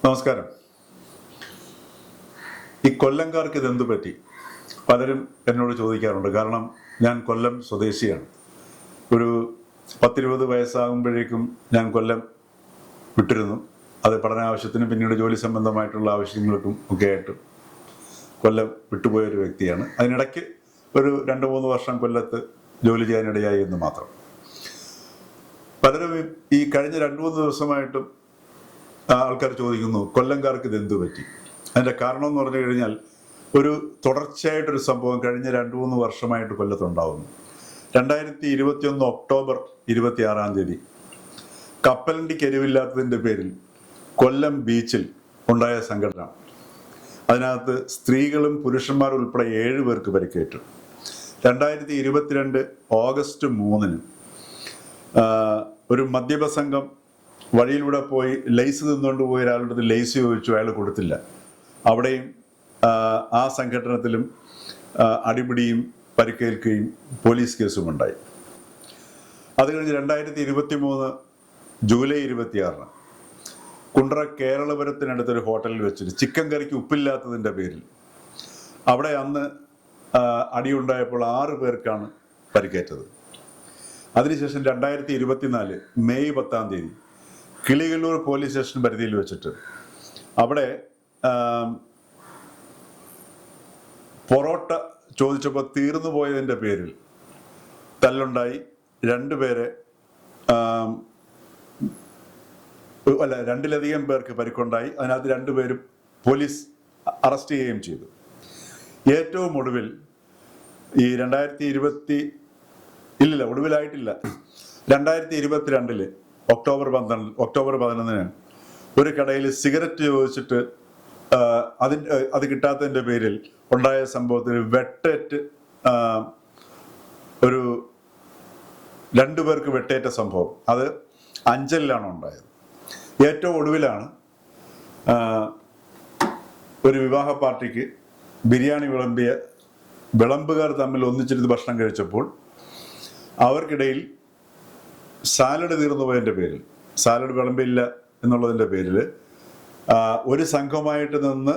നമസ്കാരം. ഈ കൊല്ലംകാർക്ക് ഇതെന്തു പറ്റി? പലരും എന്നോട് ചോദിക്കാറുണ്ട്. കാരണം ഞാൻ കൊല്ലം സ്വദേശിയാണ്. ഒരു 10-20 വയസ്സാകുമ്പോഴേക്കും ഞാൻ കൊല്ലം വിട്ടിരുന്നു. അത് പഠനാവശ്യത്തിനും പിന്നീട് ജോലി സംബന്ധമായിട്ടുള്ള ആവശ്യങ്ങൾക്കും ഒക്കെ ആയിട്ട് കൊല്ലം വിട്ടുപോയൊരു വ്യക്തിയാണ്. അതിനിടയ്ക്ക് ഒരു 2-3 വർഷം കൊല്ലത്ത് ജോലി ചെയ്യാനിടയായി എന്ന് മാത്രം. പലരും ഈ കഴിഞ്ഞ 2-3 ദിവസമായിട്ടും ആൾക്കാർ ചോദിക്കുന്നു, കൊല്ലംകാർക്ക് ഇതെന്തു പറ്റി? അതിൻ്റെ കാരണം എന്ന് പറഞ്ഞു കഴിഞ്ഞാൽ, ഒരു തുടർച്ചയായിട്ടൊരു സംഭവം കഴിഞ്ഞ 2-3 വർഷമായിട്ട് കൊല്ലത്തുണ്ടാവുന്നു. 2021 ഒക്ടോബർ 26 കപ്പലണ്ടിക്ക് എരിവില്ലാത്തതിൻ്റെ പേരിൽ കൊല്ലം ബീച്ചിൽ ഉണ്ടായ സംഘടന. അതിനകത്ത് സ്ത്രീകളും പുരുഷന്മാരും ഉൾപ്പെടെ 7 പേർക്ക് പരിക്കേറ്റു. 2022 ഓഗസ്റ്റ് 3 ഒരു മദ്യപ സംഘം വഴിയിലൂടെ പോയി ലൈസ് തിന്നുകൊണ്ട് പോയി ഒരാളുടെ ലൈസ് ചോദിച്ചു, അയാൾ കൊടുത്തില്ല. അവിടെയും ആ സംഘടനത്തിലും അടിപിടിയും പരിക്കേൽക്കുകയും പോലീസ് കേസും ഉണ്ടായി. അത് കഴിഞ്ഞ് 2023 ജൂലൈ 26 കുണ്ട്ര കേരളപുരത്തിനടുത്തൊരു ഹോട്ടലിൽ വെച്ചിട്ട് ചിക്കൻ കറിക്ക് ഉപ്പില്ലാത്തതിൻ്റെ പേരിൽ അവിടെ അന്ന് അടിയുണ്ടായപ്പോൾ 6 പേർക്കാണ് പരിക്കേറ്റത്. അതിനുശേഷം 2024 മെയ് 10 കിളികല്ലൂർ പോലീസ് സ്റ്റേഷൻ പരിധിയിൽ വെച്ചിട്ട് അവിടെ പൊറോട്ട ചോദിച്ചപ്പോൾ തീർന്നു പോയതിൻ്റെ പേരിൽ തല്ലുണ്ടായി. 2 പേരെ 2-ലധികം പേർക്ക് പരിക്കുണ്ടായി. അതിനകത്ത് 2 പേരും പോലീസ് അറസ്റ്റ് ചെയ്യുകയും ചെയ്തു. ഏറ്റവും ഒടുവിൽ ഈ 2022 ഒക്ടോബർ 11 ഒരു കടയിൽ സിഗരറ്റ് ചോദിച്ചിട്ട് അത് കിട്ടാത്തതിൻ്റെ പേരിൽ ഉണ്ടായ സംഭവത്തിൽ വെട്ടേറ്റ് ഒരു 2 പേർക്ക് വെട്ടേറ്റ സംഭവം. അത് അഞ്ചലിലാണ് ഉണ്ടായത്. ഏറ്റവും ഒടുവിലാണ് ഒരു വിവാഹ പാർട്ടിക്ക് ബിരിയാണി വിളമ്പുകാർ തമ്മിൽ ഒന്നിച്ചിരുന്ന് ഭക്ഷണം കഴിച്ചപ്പോൾ അവർക്കിടയിൽ സാലഡ് തീർന്നു പോയതിൻ്റെ പേരിൽ, സാലഡ് വിളമ്പില്ല എന്നുള്ളതിൻ്റെ പേരിൽ ഒരു സംഘമായിട്ട് നിന്ന്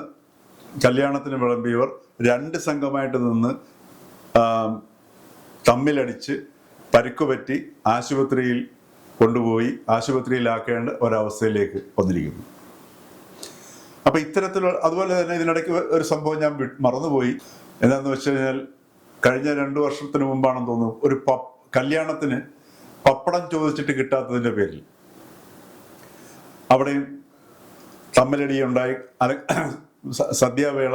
കല്യാണത്തിന് വിളമ്പിയവർ 2 സംഘമായിട്ട് നിന്ന് തമ്മിലടിച്ച് പരിക്കുപറ്റി ആശുപത്രിയിൽ കൊണ്ടുപോയി ആശുപത്രിയിലാക്കേണ്ട ഒരവസ്ഥയിലേക്ക് വന്നിരിക്കുന്നു. അപ്പം ഇത്തരത്തിലുള്ള, അതുപോലെ തന്നെ ഇതിനിടയ്ക്ക് ഒരു സംഭവം ഞാൻ മറന്നുപോയി. എന്താണെന്ന് വെച്ച് കഴിഞ്ഞാൽ, കഴിഞ്ഞ 2 വർഷത്തിന് മുമ്പാണെന്ന് തോന്നുന്നു, ഒരു കല്യാണത്തിന് പപ്പടം ചോദിച്ചിട്ട് കിട്ടാത്തതിൻ്റെ പേരിൽ അവിടെയും തമ്മിലടിയുണ്ടായി, സദ്യാവേള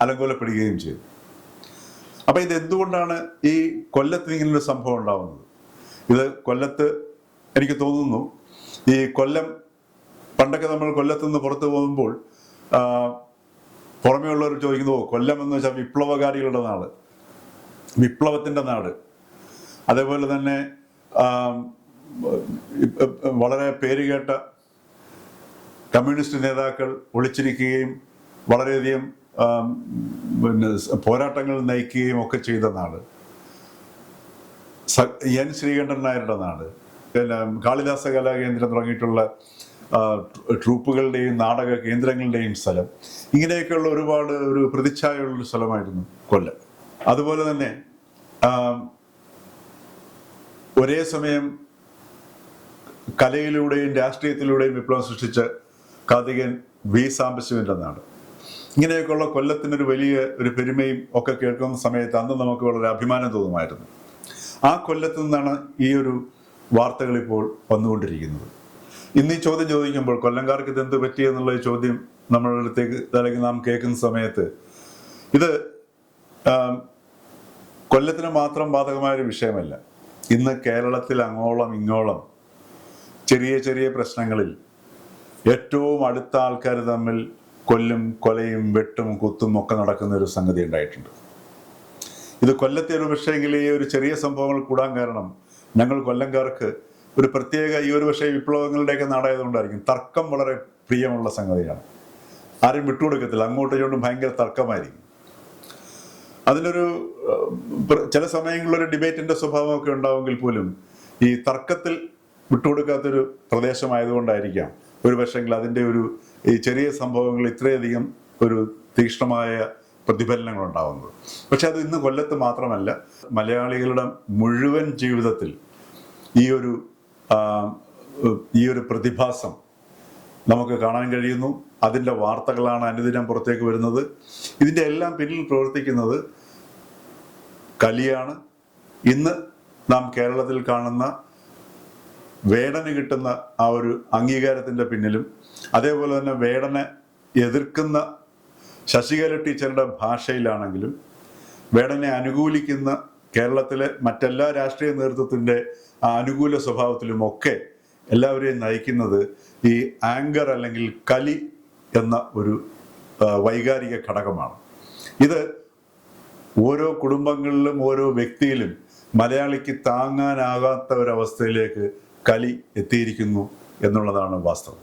അലങ്കോലപ്പെടുകയും ചെയ്തു. അപ്പം ഇതെന്തുകൊണ്ടാണ് ഈ കൊല്ലത്ത് ഇങ്ങനൊരു സംഭവം ഉണ്ടാവുന്നത്? ഇത് കൊല്ലത്ത് എനിക്ക് തോന്നുന്നു, ഈ കൊല്ലം പണ്ടൊക്കെ നമ്മൾ കൊല്ലത്ത് നിന്ന് പുറത്തു പോകുമ്പോൾ പുറമേ ഉള്ളവർ ചോദിക്കുന്നു, കൊല്ലം എന്ന് വെച്ചാൽ വിപ്ലവകാരികളുടെ നാട്, വിപ്ലവത്തിൻ്റെ നാട്. അതേപോലെ തന്നെ വളരെ പേരുകേട്ട കമ്മ്യൂണിസ്റ്റ് നേതാക്കൾ ഒളിച്ചിരിക്കുകയും വളരെയധികം പോരാട്ടങ്ങൾ നയിക്കുകയും ഒക്കെ ചെയ്ത നാട്. എൻ ശ്രീകണ്ഠൻ നായരുടെ നാട്, പിന്നെ കാളിദാസ കലാകേന്ദ്രം തുടങ്ങിയിട്ടുള്ള ട്രൂപ്പുകളുടെയും നാടക കേന്ദ്രങ്ങളുടെയും സ്ഥലം. ഇങ്ങനെയൊക്കെയുള്ള ഒരുപാട് ഒരു പ്രതിച്ഛായയുള്ളൊരു സ്ഥലമായിരുന്നു കൊല്ലം. അതുപോലെ തന്നെ ഒരേ സമയം കലയിലൂടെയും രാഷ്ട്രീയത്തിലൂടെയും വിപ്ലവം സൃഷ്ടിച്ച കാതികൻ വി സാംബശിവന്റെ നാട്. ഇങ്ങനെയൊക്കെയുള്ള കൊല്ലത്തിനൊരു വലിയ ഒരു പെരുമയും ഒക്കെ കേൾക്കുന്ന സമയത്ത് അന്ന് നമുക്ക് വളരെ അഭിമാനം തോന്നുമായിരുന്നു. ആ കൊല്ലത്ത് നിന്നാണ് ഈ ഒരു വാർത്തകൾ ഇപ്പോൾ വന്നുകൊണ്ടിരിക്കുന്നത്. ഇന്ന് ഈ ചോദ്യം ചോദിക്കുമ്പോൾ, കൊല്ലംകാർക്ക് ഇതെന്ത് പറ്റി എന്നുള്ള ചോദ്യം നമ്മളുടെ അടുത്തേക്ക് അല്ലെങ്കിൽ നാം കേൾക്കുന്ന സമയത്ത്, ഇത് കൊല്ലത്തിന് മാത്രം ബാധകമായൊരു വിഷയമല്ല. ഇന്ന് കേരളത്തിൽ അങ്ങോളം ഇങ്ങോളം ചെറിയ ചെറിയ പ്രശ്നങ്ങളിൽ ഏറ്റവും അടുത്ത ആൾക്കാർ തമ്മിൽ കൊലയും വെട്ടും കുത്തും ഒക്കെ നടക്കുന്ന ഒരു സംഗതി ഉണ്ടായിട്ടുണ്ട്. ഇത് കൊല്ലത്തെ ഒരു പക്ഷേങ്കിൽ ഈ ഒരു ചെറിയ സംഭവങ്ങൾ കൂടാൻ കാരണം ഞങ്ങൾ കൊല്ലംകാർക്ക് ഒരു പ്രത്യേക, ഈ ഒരു പക്ഷേ വിപ്ലവങ്ങളുടെയൊക്കെ നാടായതുകൊണ്ടായിരിക്കും, തർക്കം വളരെ പ്രിയമുള്ള സംഗതിയാണ്. ആരും വിട്ടുകൊടുക്കത്തില്ല, അങ്ങോട്ടും ഇങ്ങോട്ടും ഭയങ്കര തർക്കമായിരിക്കും. അതിനൊരു ചില സമയങ്ങളിലൊരു ഡിബേറ്റിന്റെ സ്വഭാവമൊക്കെ ഉണ്ടാവുമെങ്കിൽ പോലും ഈ തർക്കത്തിൽ വിട്ടുകൊടുക്കാത്തൊരു പ്രദേശമായതുകൊണ്ടായിരിക്കാം ഒരു പക്ഷെങ്കിൽ അതിൻ്റെ ഈ ചെറിയ സംഭവങ്ങൾ ഇത്രയധികം ഒരു തീക്ഷ്ണമായ പ്രതിഫലനങ്ങൾ ഉണ്ടാകുന്നത്. പക്ഷെ അത് ഇന്ന് കൊല്ലത്ത് മാത്രമല്ല, മലയാളികളുടെ മുഴുവൻ ജീവിതത്തിൽ ഈ ഒരു പ്രതിഭാസം നമുക്ക് കാണാൻ കഴിയുന്നു. അതിൻ്റെ വാർത്തകളാണ് അനുദിനം പുറത്തേക്ക് വരുന്നത്. ഇതിൻ്റെ എല്ലാം പിന്നിൽ പ്രവർത്തിക്കുന്നത് കലിയാണ്. ഇന്ന് നാം കേരളത്തിൽ കാണുന്ന വേടന് കിട്ടുന്ന ആ ഒരു അംഗീകാരത്തിൻ്റെ പിന്നിലും, അതേപോലെ തന്നെ വേടനെ എതിർക്കുന്ന ശശികല ടീച്ചറുടെ ഭാഷയിലാണെങ്കിലും, വേടനെ അനുകൂലിക്കുന്ന കേരളത്തിലെ മറ്റെല്ലാ രാഷ്ട്രീയ നേതൃത്വത്തിൻ്റെ അനുകൂല സ്വഭാവത്തിലുമൊക്കെ എല്ലാവരെയും നയിക്കുന്നത് ഈ ആങ്കർ അല്ലെങ്കിൽ കലി എന്ന ഒരു വൈകാരിക ഘടകമാണ്. ഇത് ഓരോ കുടുംബങ്ങളിലും ഓരോ വ്യക്തിയിലും മലയാളിക്ക് താങ്ങാനാകാത്ത ഒരവസ്ഥയിലേക്ക് കലി എത്തിയിരിക്കുന്നു എന്നുള്ളതാണ് വാസ്തവം.